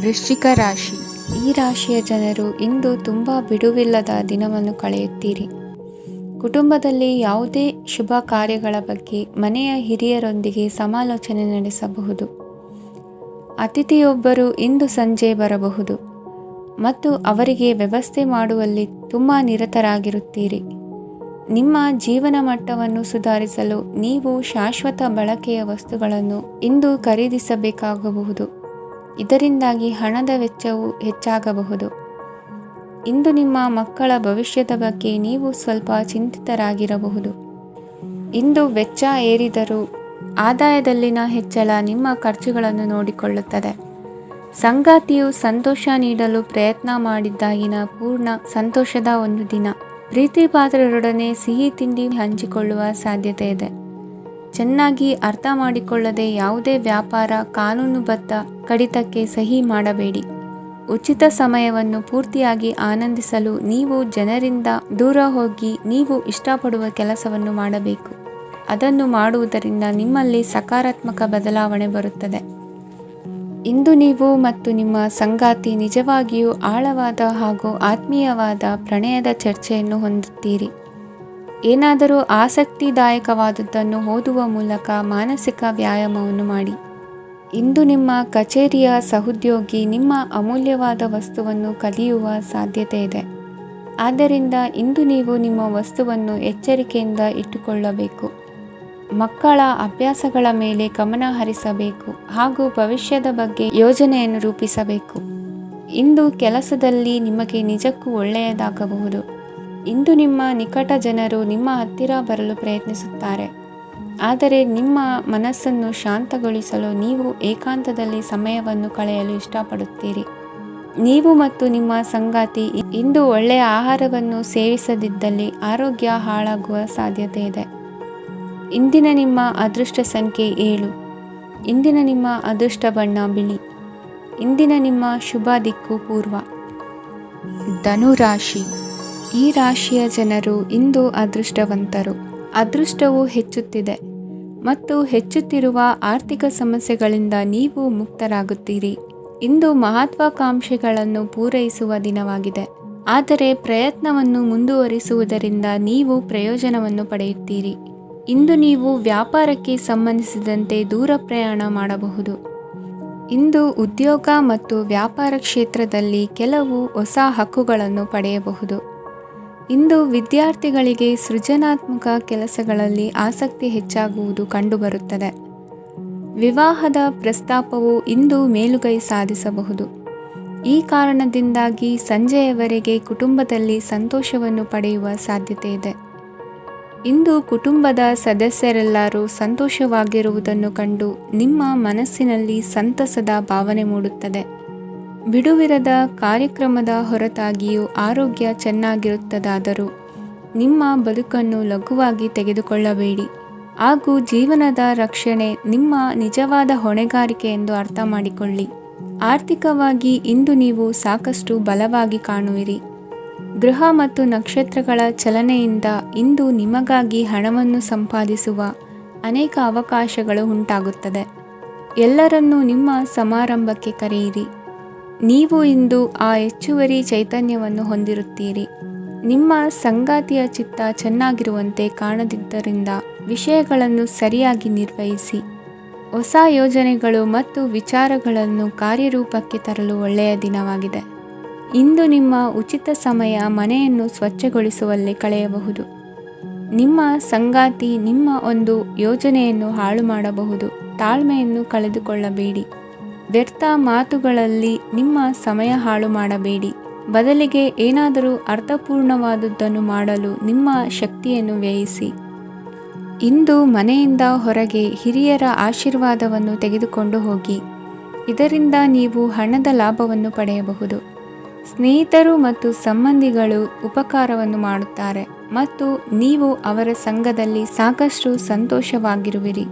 ವೃಶ್ಚಿಕ ರಾಶಿ. ಈ ರಾಶಿಯ ಜನರು ಇಂದು ತುಂಬ ಬಿಡುವಿಲ್ಲದ ದಿನವನ್ನು ಕಳೆಯುತ್ತೀರಿ. ಕುಟುಂಬದಲ್ಲಿ ಯಾವುದೇ ಶುಭ ಕಾರ್ಯಗಳ ಬಗ್ಗೆ ಮನೆಯ ಹಿರಿಯರೊಂದಿಗೆ ಸಮಾಲೋಚನೆ ನಡೆಸಬಹುದು. ಅತಿಥಿಯೊಬ್ಬರು ಇಂದು ಸಂಜೆ ಬರಬಹುದು ಮತ್ತು ಅವರಿಗೆ ವ್ಯವಸ್ಥೆ ಮಾಡುವಲ್ಲಿ ತುಂಬ ನಿರತರಾಗಿರುತ್ತೀರಿ. ನಿಮ್ಮ ಜೀವನ ಮಟ್ಟವನ್ನು ಸುಧಾರಿಸಲು ನೀವು ಶಾಶ್ವತ ಬಳಕೆಯ ವಸ್ತುಗಳನ್ನು ಇಂದು ಖರೀದಿಸಬೇಕಾಗಬಹುದು. ಇದರಿಂದಾಗಿ ಹಣದ ವೆಚ್ಚವು ಹೆಚ್ಚಾಗಬಹುದು. ಇಂದು ನಿಮ್ಮ ಮಕ್ಕಳ ಭವಿಷ್ಯದ ಬಗ್ಗೆ ನೀವು ಸ್ವಲ್ಪ ಚಿಂತಿತರಾಗಿರಬಹುದು. ಇಂದು ವೆಚ್ಚ ಏರಿದರೂ ಆದಾಯದಲ್ಲಿನ ಹೆಚ್ಚಳ ನಿಮ್ಮ ಖರ್ಚುಗಳನ್ನು ನೋಡಿಕೊಳ್ಳುತ್ತದೆ. ಸಂಗಾತಿಯು ಸಂತೋಷ ನೀಡಲು ಪ್ರಯತ್ನ ಮಾಡಿದ್ದಾಗಿನ ಪೂರ್ಣ ಸಂತೋಷದ ಒಂದು ದಿನ. ಪ್ರೀತಿ ಪಾತ್ರರೊಡನೆ ಸಿಹಿ ತಿಂಡಿ ಹಂಚಿಕೊಳ್ಳುವ ಸಾಧ್ಯತೆ ಇದೆ. ಚೆನ್ನಾಗಿ ಅರ್ಥ ಮಾಡಿಕೊಳ್ಳದೆ ಯಾವುದೇ ವ್ಯಾಪಾರ ಕಾನೂನುಬದ್ಧ ಕಡಿತಕ್ಕೆ ಸಹಿ ಮಾಡಬೇಡಿ. ಉಚಿತ ಸಮಯವನ್ನು ಪೂರ್ತಿಯಾಗಿ ಆನಂದಿಸಲು ನೀವು ಜನರಿಂದ ದೂರ ಹೋಗಿ ನೀವು ಇಷ್ಟಪಡುವ ಕೆಲಸವನ್ನು ಮಾಡಬೇಕು. ಅದನ್ನು ಮಾಡುವುದರಿಂದ ನಿಮ್ಮಲ್ಲಿ ಸಕಾರಾತ್ಮಕ ಬದಲಾವಣೆ ಬರುತ್ತದೆ. ಇಂದು ನೀವು ಮತ್ತು ನಿಮ್ಮ ಸಂಗಾತಿ ನಿಜವಾಗಿಯೂ ಆಳವಾದ ಹಾಗೂ ಆತ್ಮೀಯವಾದ ಪ್ರಣಯದ ಚರ್ಚೆಯನ್ನು ಹೊಂದುತ್ತೀರಿ. ಏನಾದರೂ ಆಸಕ್ತಿದಾಯಕವಾದದ್ದನ್ನು ಓದುವ ಮೂಲಕ ಮಾನಸಿಕ ವ್ಯಾಯಾಮವನ್ನು ಮಾಡಿ. ಇಂದು ನಿಮ್ಮ ಕಚೇರಿಯ ಸಹೋದ್ಯೋಗಿ ನಿಮ್ಮ ಅಮೂಲ್ಯವಾದ ವಸ್ತುವನ್ನು ಕದಿಯುವ ಸಾಧ್ಯತೆ ಇದೆ. ಆದ್ದರಿಂದ ಇಂದು ನೀವು ನಿಮ್ಮ ವಸ್ತುವನ್ನು ಎಚ್ಚರಿಕೆಯಿಂದ ಇಟ್ಟುಕೊಳ್ಳಬೇಕು. ಮಕ್ಕಳ ಅಭ್ಯಾಸಗಳ ಮೇಲೆ ಗಮನ ಹರಿಸಬೇಕು ಹಾಗೂ ಭವಿಷ್ಯದ ಬಗ್ಗೆ ಯೋಜನೆಯನ್ನು ರೂಪಿಸಬೇಕು. ಇಂದು ಕೆಲಸದಲ್ಲಿ ನಿಮಗೆ ನಿಜಕ್ಕೂ ಒಳ್ಳೆಯದಾಗಬಹುದು. ಇಂದು ನಿಮ್ಮ ನಿಕಟ ಜನರು ನಿಮ್ಮ ಹತ್ತಿರ ಬರಲು ಪ್ರಯತ್ನಿಸುತ್ತಾರೆ. ಆದರೆ ನಿಮ್ಮ ಮನಸ್ಸನ್ನು ಶಾಂತಗೊಳಿಸಲು ನೀವು ಏಕಾಂತದಲ್ಲಿ ಸಮಯವನ್ನು ಕಳೆಯಲು ಇಷ್ಟಪಡುತ್ತೀರಿ. ನೀವು ಮತ್ತು ನಿಮ್ಮ ಸಂಗಾತಿ ಇಂದು ಒಳ್ಳೆಯ ಆಹಾರವನ್ನು ಸೇವಿಸದಿದ್ದಲ್ಲಿ ಆರೋಗ್ಯ ಹಾಳಾಗುವ ಸಾಧ್ಯತೆ ಇದೆ. ಇಂದಿನ ನಿಮ್ಮ ಅದೃಷ್ಟ ಸಂಖ್ಯೆ 7. ಇಂದಿನ ನಿಮ್ಮ ಅದೃಷ್ಟ ಬಣ್ಣ ಬಿಳಿ. ಇಂದಿನ ನಿಮ್ಮ ಶುಭ ದಿಕ್ಕು ಪೂರ್ವ. ಧನುರಾಶಿ. ಈ ರಾಶಿಯ ಜನರು ಇಂದು ಅದೃಷ್ಟವಂತರು. ಅದೃಷ್ಟವು ಹೆಚ್ಚುತ್ತಿದೆ ಮತ್ತು ಹೆಚ್ಚುತ್ತಿರುವ ಆರ್ಥಿಕ ಸಮಸ್ಯೆಗಳಿಂದ ನೀವು ಮುಕ್ತರಾಗುತ್ತೀರಿ. ಇಂದು ಮಹತ್ವಾಕಾಂಕ್ಷೆಗಳನ್ನು ಪೂರೈಸುವ ದಿನವಾಗಿದೆ. ಆದರೆ ಪ್ರಯತ್ನವನ್ನು ಮುಂದುವರಿಸುವುದರಿಂದ ನೀವು ಪ್ರಯೋಜನವನ್ನು ಪಡೆಯುತ್ತೀರಿ. ಇಂದು ನೀವು ವ್ಯಾಪಾರಕ್ಕೆ ಸಂಬಂಧಿಸಿದಂತೆ ದೂರ ಪ್ರಯಾಣ ಮಾಡಬಹುದು. ಇಂದು ಉದ್ಯೋಗ ಮತ್ತು ವ್ಯಾಪಾರ ಕ್ಷೇತ್ರದಲ್ಲಿ ಕೆಲವು ಹೊಸ ಹಕ್ಕುಗಳನ್ನು ಪಡೆಯಬಹುದು. ಇಂದು ವಿದ್ಯಾರ್ಥಿಗಳಿಗೆ ಸೃಜನಾತ್ಮಕ ಕೆಲಸಗಳಲ್ಲಿ ಆಸಕ್ತಿ ಹೆಚ್ಚಾಗುವುದು ಕಂಡುಬರುತ್ತದೆ. ವಿವಾಹದ ಪ್ರಸ್ತಾಪವು ಇಂದು ಮೇಲುಗೈ ಸಾಧಿಸಬಹುದು. ಈ ಕಾರಣದಿಂದಾಗಿ ಸಂಜೆಯವರೆಗೆ ಕುಟುಂಬದಲ್ಲಿ ಸಂತೋಷವನ್ನು ಪಡೆಯುವ ಸಾಧ್ಯತೆ ಇದೆ. ಇಂದು ಕುಟುಂಬದ ಸದಸ್ಯರೆಲ್ಲರೂ ಸಂತೋಷವಾಗಿರುವುದನ್ನು ಕಂಡು ನಿಮ್ಮ ಮನಸ್ಸಿನಲ್ಲಿ ಸಂತಸದ ಭಾವನೆ ಮೂಡುತ್ತದೆ. ಬಿಡುವಿರದ ಕಾರ್ಯಕ್ರಮದ ಹೊರತಾಗಿಯೂ ಆರೋಗ್ಯ ಚೆನ್ನಾಗಿರುತ್ತದಾದರೂ ನಿಮ್ಮ ಬದುಕನ್ನು ಲಘುವಾಗಿ ತೆಗೆದುಕೊಳ್ಳಬೇಡಿ ಹಾಗೂ ಜೀವನದ ರಕ್ಷಣೆ ನಿಮ್ಮ ನಿಜವಾದ ಹೊಣೆಗಾರಿಕೆ ಎಂದು ಅರ್ಥ ಮಾಡಿಕೊಳ್ಳಿ. ಆರ್ಥಿಕವಾಗಿ ಇಂದು ನೀವು ಸಾಕಷ್ಟು ಬಲವಾಗಿ ಕಾಣುವಿರಿ. ಗ್ರಹ ಮತ್ತು ನಕ್ಷತ್ರಗಳ ಚಲನೆಯಿಂದ ಇಂದು ನಿಮಗಾಗಿ ಹಣವನ್ನು ಸಂಪಾದಿಸುವ ಅನೇಕ ಅವಕಾಶಗಳು ಉಂಟಾಗುತ್ತದೆ. ಎಲ್ಲರನ್ನೂ ನಿಮ್ಮ ಸಮಾರಂಭಕ್ಕೆ ಕರೆಯಿರಿ. ನೀವು ಇಂದು ಆ ಹೆಚ್ಚುವರಿ ಚೈತನ್ಯವನ್ನು ಹೊಂದಿರುತ್ತೀರಿ. ನಿಮ್ಮ ಸಂಗಾತಿಯ ಚಿತ್ತ ಚೆನ್ನಾಗಿರುವಂತೆ ಕಾಣದಿದ್ದರಿಂದ ವಿಷಯಗಳನ್ನು ಸರಿಯಾಗಿ ನಿರ್ವಹಿಸಿ. ಹೊಸ ಯೋಜನೆಗಳು ಮತ್ತು ವಿಚಾರಗಳನ್ನು ಕಾರ್ಯರೂಪಕ್ಕೆ ತರಲು ಒಳ್ಳೆಯ ದಿನವಾಗಿದೆ. ಇಂದು ನಿಮ್ಮ ಉಚಿತ ಸಮಯ ಮನೆಯನ್ನು ಸ್ವಚ್ಛಗೊಳಿಸುವಲ್ಲಿ ಕಳೆಯಬಹುದು. ನಿಮ್ಮ ಸಂಗಾತಿ ನಿಮ್ಮ ಒಂದು ಯೋಜನೆಯನ್ನು ಹಾಳು ಮಾಡಬಹುದು. ತಾಳ್ಮೆಯನ್ನು ಕಳೆದುಕೊಳ್ಳಬೇಡಿ. ವ್ಯರ್ಥ ಮಾತುಗಳಲ್ಲಿ ನಿಮ್ಮ ಸಮಯ ಹಾಳು ಮಾಡಬೇಡಿ. ಬದಲಿಗೆ ಏನಾದರೂ ಅರ್ಥಪೂರ್ಣವಾದುದನ್ನು ಮಾಡಲು ನಿಮ್ಮ ಶಕ್ತಿಯನ್ನು ವ್ಯಯಿಸಿ. ಇಂದು ಮನೆಯಿಂದ ಹೊರಗೆ ಹಿರಿಯರ ಆಶೀರ್ವಾದವನ್ನು ತೆಗೆದುಕೊಂಡು ಹೋಗಿ. ಇದರಿಂದ ನೀವು ಹಣದ ಲಾಭವನ್ನು ಪಡೆಯಬಹುದು. ಸ್ನೇಹಿತರು ಮತ್ತು ಸಂಬಂಧಿಗಳು ಉಪಕಾರವನ್ನು ಮಾಡುತ್ತಾರೆ ಮತ್ತು ನೀವು ಅವರ ಸಂಘದಲ್ಲಿ ಸಾಕಷ್ಟು ಸಂತೋಷವಾಗಿರುವಿರಿ.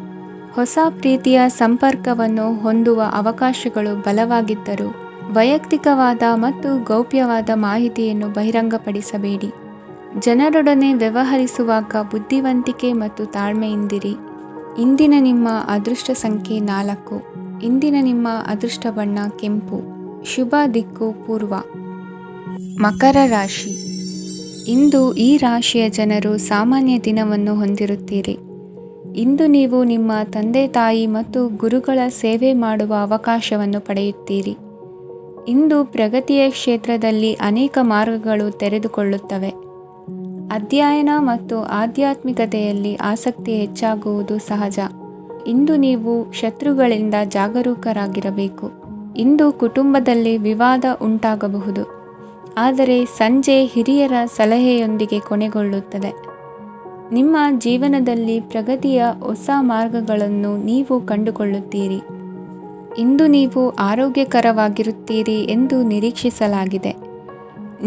ಹೊಸ ಪ್ರೀತಿಯ ಸಂಪರ್ಕವನ್ನು ಹೊಂದುವ ಅವಕಾಶಗಳು ಬಲವಾಗಿದ್ದರೂ ವೈಯಕ್ತಿಕವಾದ ಮತ್ತು ಗೌಪ್ಯವಾದ ಮಾಹಿತಿಯನ್ನು ಬಹಿರಂಗಪಡಿಸಬೇಡಿ. ಜನರೊಡನೆ ವ್ಯವಹರಿಸುವಾಗ ಬುದ್ಧಿವಂತಿಕೆ ಮತ್ತು ತಾಳ್ಮೆಯಿಂದಿರಿ. ಇಂದಿನ ನಿಮ್ಮ ಅದೃಷ್ಟ ಸಂಖ್ಯೆ 4. ಇಂದಿನ ನಿಮ್ಮ ಅದೃಷ್ಟ ಬಣ್ಣ ಕೆಂಪು. ಶುಭ ದಿಕ್ಕು ಪೂರ್ವ. ಮಕರ ರಾಶಿ. ಇಂದು ಈ ರಾಶಿಯ ಜನರು ಸಾಮಾನ್ಯ ದಿನವನ್ನು ಹೊಂದಿರುತ್ತೀರಿ. ಇಂದು ನೀವು ನಿಮ್ಮ ತಂದೆ ತಾಯಿ ಮತ್ತು ಗುರುಗಳ ಸೇವೆ ಮಾಡುವ ಅವಕಾಶವನ್ನು ಪಡೆಯುತ್ತೀರಿ. ಇಂದು ಪ್ರಗತಿಯ ಕ್ಷೇತ್ರದಲ್ಲಿ ಅನೇಕ ಮಾರ್ಗಗಳು ತೆರೆದುಕೊಳ್ಳುತ್ತವೆ. ಅಧ್ಯಯನ ಮತ್ತು ಆಧ್ಯಾತ್ಮಿಕತೆಯಲ್ಲಿ ಆಸಕ್ತಿ ಹೆಚ್ಚಾಗುವುದು ಸಹಜ. ಇಂದು ನೀವು ಶತ್ರುಗಳಿಂದ ಜಾಗರೂಕರಾಗಿರಬೇಕು. ಇಂದು ಕುಟುಂಬದಲ್ಲಿ ವಿವಾದ ಉಂಟಾಗಬಹುದು, ಆದರೆ ಸಂಜೆ ಹಿರಿಯರ ಸಲಹೆಯೊಂದಿಗೆ ಕೊನೆಗೊಳ್ಳುತ್ತದೆ. ನಿಮ್ಮ ಜೀವನದಲ್ಲಿ ಪ್ರಗತಿಯ ಹೊಸ ಮಾರ್ಗಗಳನ್ನು ನೀವು ಕಂಡುಕೊಳ್ಳುತ್ತೀರಿ. ಇಂದು ನೀವು ಆರೋಗ್ಯಕರವಾಗಿರುತ್ತೀರಿ ಎಂದು ನಿರೀಕ್ಷಿಸಲಾಗಿದೆ.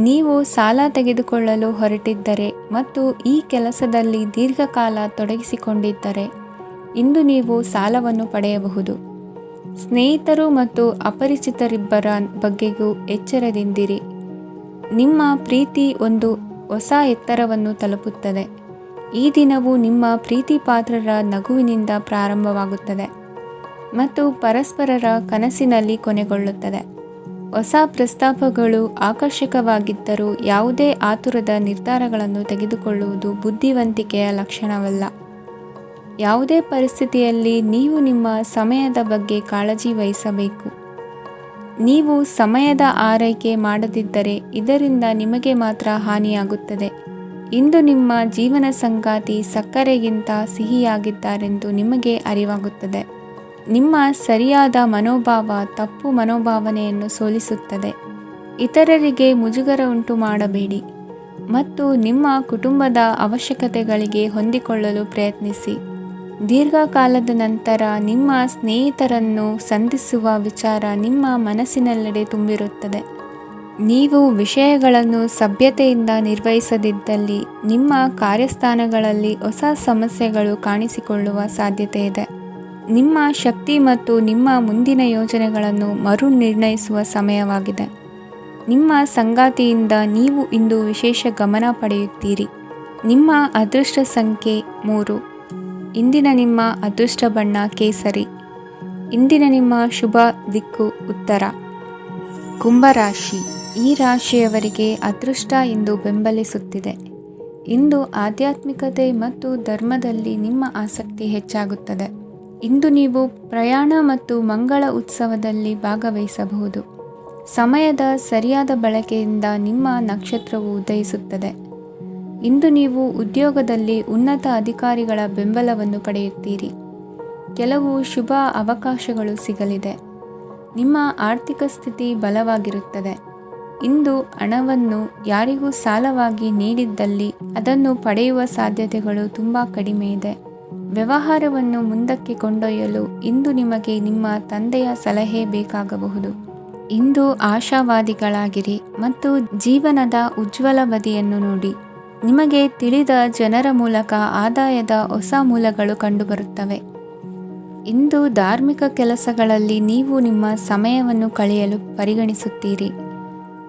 ನೀವು ಸಾಲ ತೆಗೆದುಕೊಳ್ಳಲು ಹೊರಟಿದ್ದರೆ ಮತ್ತು ಈ ಕೆಲಸದಲ್ಲಿ ದೀರ್ಘಕಾಲ ತೊಡಗಿಸಿಕೊಂಡಿದ್ದರೆ ಇಂದು ನೀವು ಸಾಲವನ್ನು ಪಡೆಯಬಹುದು. ಸ್ನೇಹಿತರು ಮತ್ತು ಅಪರಿಚಿತರಿಬ್ಬರ ಬಗ್ಗೆಯೂ ಎಚ್ಚರದಿಂದಿರಿ. ನಿಮ್ಮ ಪ್ರೀತಿ ಒಂದು ಹೊಸ ಎತ್ತರವನ್ನು ತಲುಪುತ್ತದೆ. ಈ ದಿನವು ನಿಮ್ಮ ಪ್ರೀತಿ ಪಾತ್ರರ ನಗುವಿನಿಂದ ಪ್ರಾರಂಭವಾಗುತ್ತದೆ ಮತ್ತು ಪರಸ್ಪರರ ಕನಸಿನಲ್ಲಿ ಕೊನೆಗೊಳ್ಳುತ್ತದೆ. ಹೊಸ ಪ್ರಸ್ತಾಪಗಳು ಆಕರ್ಷಕವಾಗಿದ್ದರೂ ಯಾವುದೇ ಆತುರದ ನಿರ್ಧಾರಗಳನ್ನು ತೆಗೆದುಕೊಳ್ಳುವುದು ಬುದ್ಧಿವಂತಿಕೆಯ ಲಕ್ಷಣವಲ್ಲ. ಯಾವುದೇ ಪರಿಸ್ಥಿತಿಯಲ್ಲಿ ನೀವು ನಿಮ್ಮ ಸಮಯದ ಬಗ್ಗೆ ಕಾಳಜಿ ವಹಿಸಬೇಕು. ನೀವು ಸಮಯದ ಆರೈಕೆ ಮಾಡದಿದ್ದರೆ ಇದರಿಂದ ನಿಮಗೆ ಮಾತ್ರ ಹಾನಿಯಾಗುತ್ತದೆ. ಇಂದು ನಿಮ್ಮ ಜೀವನ ಸಂಗಾತಿ ಸಕ್ಕರೆಗಿಂತ ಸಿಹಿಯಾಗಿದ್ದಾರೆಂದು ನಿಮಗೆ ಅರಿವಾಗುತ್ತದೆ. ನಿಮ್ಮ ಸರಿಯಾದ ಮನೋಭಾವ ತಪ್ಪು ಮನೋಭಾವನೆಯನ್ನು ಸೋಲಿಸುತ್ತದೆ. ಇತರರಿಗೆ ಮುಜುಗರ ಉಂಟು ಮಾಡಬೇಡಿ ಮತ್ತು ನಿಮ್ಮ ಕುಟುಂಬದ ಅವಶ್ಯಕತೆಗಳಿಗೆ ಹೊಂದಿಕೊಳ್ಳಲು ಪ್ರಯತ್ನಿಸಿ. ದೀರ್ಘಕಾಲದ ನಂತರ ನಿಮ್ಮ ಸ್ನೇಹಿತರನ್ನು ಸಂಧಿಸುವ ವಿಚಾರ ನಿಮ್ಮ ಮನಸ್ಸಿನೆಲ್ಲೆಡೆ ತುಂಬಿರುತ್ತದೆ. ನೀವು ವಿಷಯಗಳನ್ನು ಸಭ್ಯತೆಯಿಂದ ನಿರ್ವಹಿಸದಿದ್ದಲ್ಲಿ ನಿಮ್ಮ ಕಾರ್ಯಸ್ಥಾನಗಳಲ್ಲಿ ಹೊಸ ಸಮಸ್ಯೆಗಳು ಕಾಣಿಸಿಕೊಳ್ಳುವ ಸಾಧ್ಯತೆ ಇದೆ. ನಿಮ್ಮ ಶಕ್ತಿ ಮತ್ತು ನಿಮ್ಮ ಮುಂದಿನ ಯೋಜನೆಗಳನ್ನು ಮರು ನಿರ್ಣಯಿಸುವ ಸಮಯವಾಗಿದೆ. ನಿಮ್ಮ ಸಂಗಾತಿಯಿಂದ ನೀವು ಇಂದು ವಿಶೇಷ ಗಮನ ಪಡೆಯುತ್ತೀರಿ. ನಿಮ್ಮ ಅದೃಷ್ಟ ಸಂಖ್ಯೆ 3. ಇಂದಿನ ನಿಮ್ಮ ಅದೃಷ್ಟ ಬಣ್ಣ ಕೇಸರಿ. ಇಂದಿನ ನಿಮ್ಮ ಶುಭ ದಿಕ್ಕು ಉತ್ತರ. ಕುಂಭರಾಶಿ. ಈ ರಾಶಿಯವರಿಗೆ ಅದೃಷ್ಟ ಇಂದು ಬೆಂಬಲಿಸುತ್ತಿದೆ. ಇಂದು ಆಧ್ಯಾತ್ಮಿಕತೆ ಮತ್ತು ಧರ್ಮದಲ್ಲಿ ನಿಮ್ಮ ಆಸಕ್ತಿ ಹೆಚ್ಚಾಗುತ್ತದೆ. ಇಂದು ನೀವು ಪ್ರಯಾಣ ಮತ್ತು ಮಂಗಳ ಉತ್ಸವದಲ್ಲಿ ಭಾಗವಹಿಸಬಹುದು. ಸಮಯದ ಸರಿಯಾದ ಬಳಕೆಯಿಂದ ನಿಮ್ಮ ನಕ್ಷತ್ರವು ಉದಯಿಸುತ್ತದೆ. ಇಂದು ನೀವು ಉದ್ಯೋಗದಲ್ಲಿ ಉನ್ನತ ಅಧಿಕಾರಿಗಳ ಬೆಂಬಲವನ್ನು ಪಡೆಯುತ್ತೀರಿ. ಕೆಲವು ಶುಭ ಅವಕಾಶಗಳು ಸಿಗಲಿದೆ. ನಿಮ್ಮ ಆರ್ಥಿಕ ಸ್ಥಿತಿ ಬಲವಾಗಿರುತ್ತದೆ. ಇಂದು ಹಣವನ್ನು ಯಾರಿಗೂ ಸಾಲವಾಗಿ ನೀಡಿದ್ದಲ್ಲಿ ಅದನ್ನು ಪಡೆಯುವ ಸಾಧ್ಯತೆಗಳು ತುಂಬ ಕಡಿಮೆ ಇದೆ. ವ್ಯವಹಾರವನ್ನು ಮುಂದಕ್ಕೆ ಕೊಂಡೊಯ್ಯಲು ಇಂದು ನಿಮಗೆ ನಿಮ್ಮ ತಂದೆಯ ಸಲಹೆ ಬೇಕಾಗಬಹುದು. ಇಂದು ಆಶಾವಾದಿಗಳಾಗಿರಿ ಮತ್ತು ಜೀವನದ ಉಜ್ವಲ ಬದಿಯನ್ನು ನೋಡಿ. ನಿಮಗೆ ತಿಳಿದ ಜನರ ಮೂಲಕ ಆದಾಯದ ಹೊಸ ಮೂಲಗಳು ಕಂಡುಬರುತ್ತವೆ. ಇಂದು ಧಾರ್ಮಿಕ ಕೆಲಸಗಳಲ್ಲಿ ನೀವು ನಿಮ್ಮ ಸಮಯವನ್ನು ಕಳೆಯಲು ಪರಿಗಣಿಸುತ್ತೀರಿ.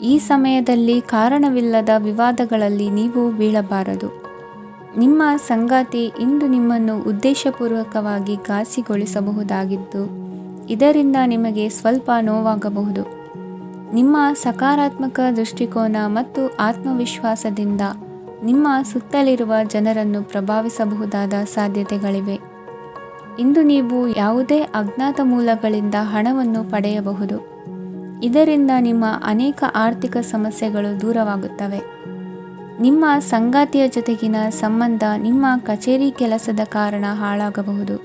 ಈ ಸಮಯದಲ್ಲಿ ಕಾರಣವಿಲ್ಲದ ವಿವಾದಗಳಲ್ಲಿ ನೀವು ಬೀಳಬಾರದು. ನಿಮ್ಮ ಸಂಗಾತಿ ಇಂದು ನಿಮ್ಮನ್ನು ಉದ್ದೇಶಪೂರ್ವಕವಾಗಿ ಘಾಸಿಗೊಳಿಸಬಹುದಾಗಿದ್ದು ಇದರಿಂದ ನಿಮಗೆ ಸ್ವಲ್ಪ ನೋವಾಗಬಹುದು. ನಿಮ್ಮ ಸಕಾರಾತ್ಮಕ ದೃಷ್ಟಿಕೋನ ಮತ್ತು ಆತ್ಮವಿಶ್ವಾಸದಿಂದ ನಿಮ್ಮ ಸುತ್ತಲಿರುವ ಜನರನ್ನು ಪ್ರಭಾವಿಸಬಹುದಾದ ಸಾಧ್ಯತೆಗಳಿವೆ. ಇಂದು ನೀವು ಯಾವುದೇ ಅಜ್ಞಾತ ಮೂಲಗಳಿಂದ ಹಣವನ್ನು ಪಡೆಯಬಹುದು. ಇದರಿಂದ ನಿಮ್ಮ ಅನೇಕ ಆರ್ಥಿಕ ಸಮಸ್ಯೆಗಳು ದೂರವಾಗುತ್ತವೆ. ನಿಮ್ಮ ಸಂಗಾತಿಯ ಜೊತೆಗಿನ ಸಂಬಂಧ ನಿಮ್ಮ ಕಚೇರಿ ಕೆಲಸದ ಕಾರಣ ಹಾಳಾಗಬಹುದು.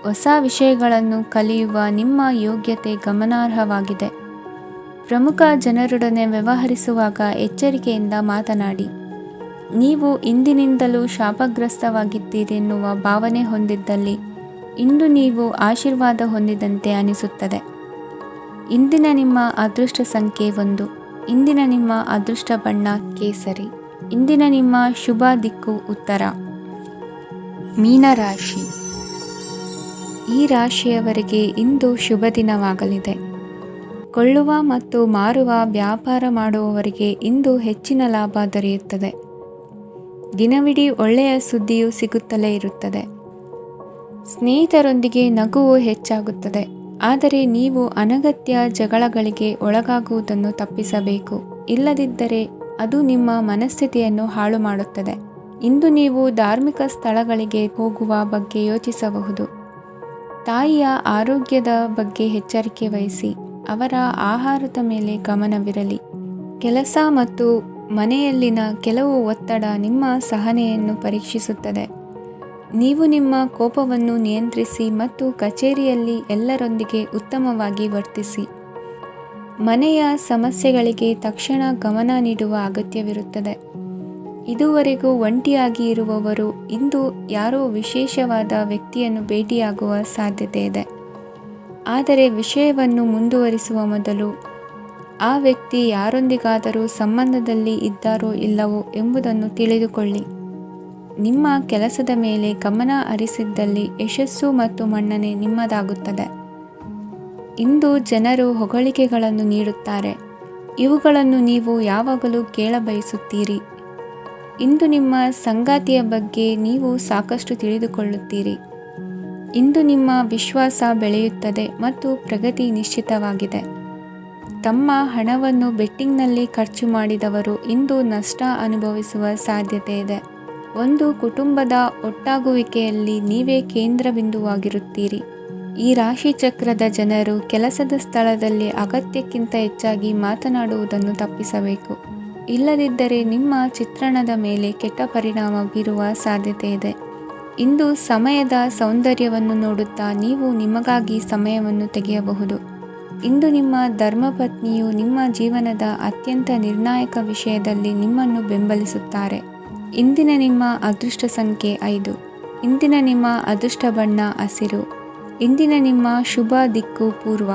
ಹೊಸ ವಿಷಯಗಳನ್ನು ಕಲಿಯುವ ನಿಮ್ಮ ಯೋಗ್ಯತೆ ಗಮನಾರ್ಹವಾಗಿದೆ. ಪ್ರಮುಖ ಜನರೊಡನೆ ವ್ಯವಹರಿಸುವಾಗ ಎಚ್ಚರಿಕೆಯಿಂದ ಮಾತನಾಡಿ. ನೀವು ಇಂದಿನಿಂದಲೂ ಶಾಪಗ್ರಸ್ತವಾಗಿದ್ದೀರೆನ್ನುವ ಭಾವನೆ ಹೊಂದಿದ್ದಲ್ಲಿ ಇಂದು ನೀವು ಆಶೀರ್ವಾದ ಹೊಂದಿದಂತೆ ಅನಿಸುತ್ತದೆ. ಇಂದಿನ ನಿಮ್ಮ ಅದೃಷ್ಟ ಸಂಖ್ಯೆ 1. ಇಂದಿನ ನಿಮ್ಮ ಅದೃಷ್ಟ ಬಣ್ಣ ಕೇಸರಿ. ಇಂದಿನ ನಿಮ್ಮ ಶುಭ ದಿಕ್ಕು ಉತ್ತರ. ಮೀನರಾಶಿ. ಈ ರಾಶಿಯವರಿಗೆ ಇಂದು ಶುಭ ದಿನವಾಗಲಿದೆ. ಕೊಳ್ಳುವ ಮತ್ತು ಮಾರುವ ವ್ಯಾಪಾರ ಮಾಡುವವರಿಗೆ ಇಂದು ಹೆಚ್ಚಿನ ಲಾಭ ದೊರೆಯುತ್ತದೆ. ದಿನವಿಡೀ ಒಳ್ಳೆಯ ಸುದ್ದಿಯು ಸಿಗುತ್ತಲೇ ಇರುತ್ತದೆ. ಸ್ನೇಹಿತರೊಂದಿಗೆ ನಗುವು ಹೆಚ್ಚಾಗುತ್ತದೆ. ಆದರೆ ನೀವು ಅನಗತ್ಯ ಜಗಳಗಳಿಗೆ ಒಳಗಾಗುವುದನ್ನು ತಪ್ಪಿಸಬೇಕು. ಇಲ್ಲದಿದ್ದರೆ ಅದು ನಿಮ್ಮ ಮನಸ್ಥಿತಿಯನ್ನು ಹಾಳು ಮಾಡುತ್ತದೆ. ಇಂದು ನೀವು ಧಾರ್ಮಿಕ ಸ್ಥಳಗಳಿಗೆ ಹೋಗುವ ಬಗ್ಗೆ ಯೋಚಿಸಬಹುದು. ತಾಯಿಯ ಆರೋಗ್ಯದ ಬಗ್ಗೆ ಎಚ್ಚರಿಕೆ ವಹಿಸಿ. ಅವರ ಆಹಾರದ ಮೇಲೆ ಗಮನವಿರಲಿ. ಕೆಲಸ ಮತ್ತು ಮನೆಯಲ್ಲಿನ ಕೆಲವು ಒತ್ತಡ ನಿಮ್ಮ ಸಹನೆಯನ್ನು ಪರೀಕ್ಷಿಸುತ್ತದೆ. ನೀವು ನಿಮ್ಮ ಕೋಪವನ್ನು ನಿಯಂತ್ರಿಸಿ ಮತ್ತು ಕಚೇರಿಯಲ್ಲಿ ಎಲ್ಲರೊಂದಿಗೆ ಉತ್ತಮವಾಗಿ ವರ್ತಿಸಿ. ಮನೆಯ ಸಮಸ್ಯೆಗಳಿಗೆ ತಕ್ಷಣ ಗಮನ ನೀಡುವ ಅಗತ್ಯವಿರುತ್ತದೆ. ಇದುವರೆಗೂ ಒಂಟಿಯಾಗಿ ಇರುವವರು ಇಂದು ಯಾರೋ ವಿಶೇಷವಾದ ವ್ಯಕ್ತಿಯನ್ನು ಭೇಟಿಯಾಗುವ ಸಾಧ್ಯತೆ ಇದೆ. ಆದರೆ ವಿಷಯವನ್ನು ಮುಂದುವರಿಸುವ ಮೊದಲು ಆ ವ್ಯಕ್ತಿ ಯಾರೊಂದಿಗಾದರೂ ಸಂಬಂಧದಲ್ಲಿ ಇದ್ದಾರೋ ಇಲ್ಲವೋ ಎಂಬುದನ್ನು ತಿಳಿದುಕೊಳ್ಳಿ. ನಿಮ್ಮ ಕೆಲಸದ ಮೇಲೆ ಗಮನ ಹರಿಸಿದ್ದಲ್ಲಿ ಯಶಸ್ಸು ಮತ್ತು ಮನ್ನಣೆ ನಿಮ್ಮದಾಗುತ್ತದೆ. ಇಂದು ಜನರು ಹೊಗಳಿಕೆಗಳನ್ನು ನೀಡುತ್ತಾರೆ. ಇವುಗಳನ್ನು ನೀವು ಯಾವಾಗಲೂ ಕೇಳಬಯಸುತ್ತೀರಿ. ಇಂದು ನಿಮ್ಮ ಸಂಗಾತಿಯ ಬಗ್ಗೆ ನೀವು ಸಾಕಷ್ಟು ತಿಳಿದುಕೊಳ್ಳುತ್ತೀರಿ. ಇಂದು ನಿಮ್ಮ ವಿಶ್ವಾಸ ಬೆಳೆಯುತ್ತದೆ ಮತ್ತು ಪ್ರಗತಿ ನಿಶ್ಚಿತವಾಗಿದೆ. ತಮ್ಮ ಹಣವನ್ನು ಬೆಟ್ಟಿಂಗ್ನಲ್ಲಿ ಖರ್ಚು ಮಾಡಿದವರು ಇಂದು ನಷ್ಟ ಅನುಭವಿಸುವ ಸಾಧ್ಯತೆ ಇದೆ. ಒಂದು ಕುಟುಂಬದ ಒಟ್ಟಾಗುವಿಕೆಯಲ್ಲಿ ನೀವೇ ಕೇಂದ್ರಬಿಂದುವಾಗಿರುತ್ತೀರಿ. ಈ ರಾಶಿ ಚಕ್ರದ ಜನರು ಕೆಲಸದ ಸ್ಥಳದಲ್ಲಿ ಅಗತ್ಯಕ್ಕಿಂತ ಹೆಚ್ಚಾಗಿ ಮಾತನಾಡುವುದನ್ನು ತಪ್ಪಿಸಬೇಕು. ಇಲ್ಲದಿದ್ದರೆ ನಿಮ್ಮ ಚಿತ್ರಣದ ಮೇಲೆ ಕೆಟ್ಟ ಪರಿಣಾಮ ಬೀರುವ ಸಾಧ್ಯತೆ ಇದೆ. ಇಂದು ಸಮಯದ ಸೌಂದರ್ಯವನ್ನು ನೋಡುತ್ತಾ ನೀವು ನಿಮಗಾಗಿ ಸಮಯವನ್ನು ತೆಗೆಯಬಹುದು. ಇಂದು ನಿಮ್ಮ ಧರ್ಮಪತ್ನಿಯು ನಿಮ್ಮ ಜೀವನದ ಅತ್ಯಂತ ನಿರ್ಣಾಯಕ ವಿಷಯದಲ್ಲಿ ನಿಮ್ಮನ್ನು ಬೆಂಬಲಿಸುತ್ತಾರೆ. ಇಂದಿನ ನಿಮ್ಮ ಅದೃಷ್ಟ ಸಂಖ್ಯೆ 5. ಇಂದಿನ ನಿಮ್ಮ ಅದೃಷ್ಟ ಬಣ್ಣ ಹಸಿರು. ಇಂದಿನ ನಿಮ್ಮ ಶುಭ ದಿಕ್ಕು ಪೂರ್ವ.